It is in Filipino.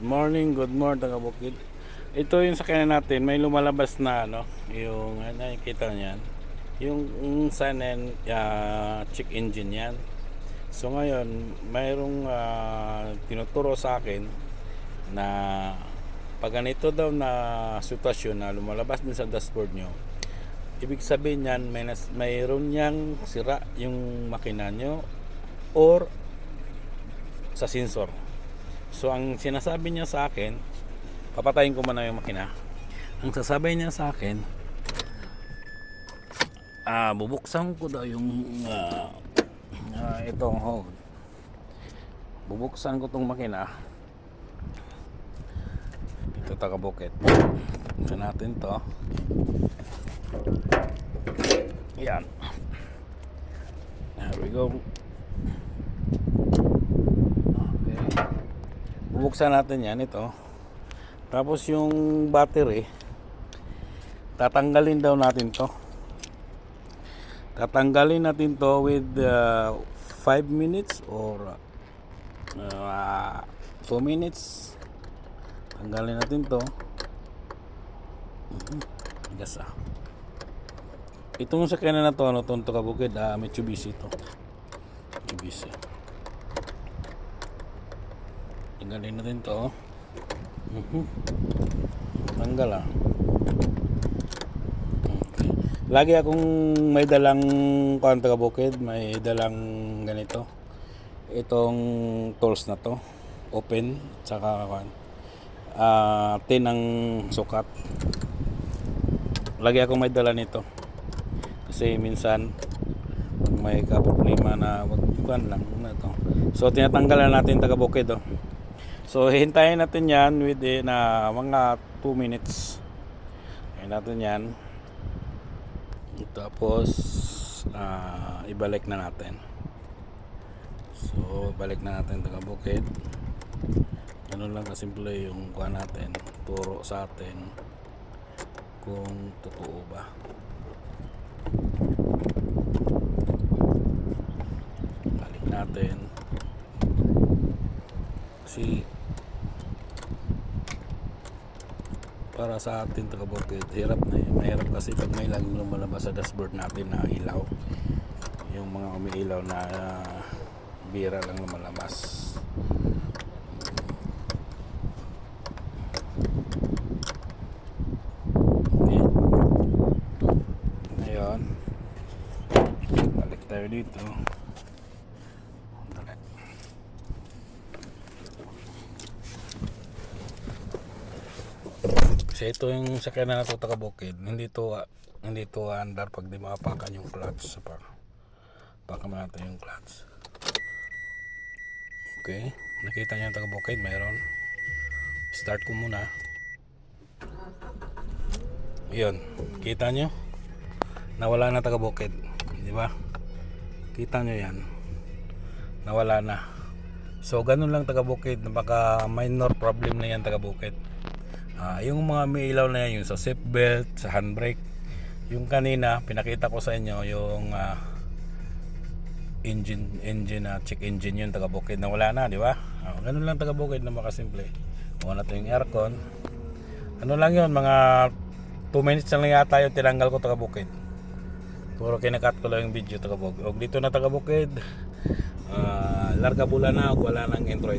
Good morning taga Bukid. Ito yung sakyanan natin, may lumalabas na yung nakikita niyan. Yung sun and check engine yan. So ngayon, mayroong tinuturo sa akin na pag ganito daw na sitwasyon na lumalabas din sa dashboard nyo, ibig sabihin yan, mayroon niyang sira yung makina nyo or sa sensor. So ang sinasabi niya sa akin, papatayin ko muna yung makina. Ang sasabihin niya sa akin, bubuksan ko daw yung itong hold. Bubuksan ko tong makina. Ito taga Bukid. Buksan natin to. Yan. There we go. Bubuksan natin yan, ito. Tapos yung battery, tatanggalin daw natin to. Tatanggalin natin to with 5 minutes or 2 minutes. Tanggalin natin to. Gas Itong sakyanan na to, itong taga Bukid, Mitsubishi to. Mitsubishi. Tanggalin natin to. Tanggal Okay. Lagi akong may dalang taga Bukid, may dalang ganito. Itong tools na to, open, tsaka tin ng sukat. Lagi akong may dala nito. Kasi minsan may kaproblema na wagkuan lang na to. So tinatanggalan natin taga Bukid So hihintayin natin yan within mga 2 minutes. Hintayin natin yan. Tapos ibalik na natin. So balik na natin taga Bukid. Ganun lang kasimple yung kuha natin. Turo sa atin kung totoo ba. Balik natin. Kasi para sa atin taga Bukid, mahirap kasi pag may laging lumalabas sa dashboard natin na ilaw, yung mga umiilaw na bira lang lumalabas. Okay. Ngayon, balik tayo dito. Kasi ito yung sakyanan na to taga Bukid, hindi to andar pag di makapakan yung clutch. Pakan natin yung clutch. Okay, nakita nyo yung taga Bukid, mayroon. Start ko muna. Yun, kita nyo? Nawala na taga Bukid, di ba? Kita nyo yan, nawala na. So ganun lang taga Bukid, baka minor problem na yan taga Bukid. Yung mga may ilaw na yan, yung sa seatbelt, sa handbrake. Yung kanina pinakita ko sa inyo yung engine check engine, yun taga Bukid na wala na, di ba? Ganun lang taga Bukid na makasimple. Kuha na to yung aircon. Ano lang yun, mga 2 minutes lang yata yung tinanggal ko taga Bukid. Puro kinakat ko lang yung video taga Bukid. O dito na taga Bukid, larga bula na, wala nang intro.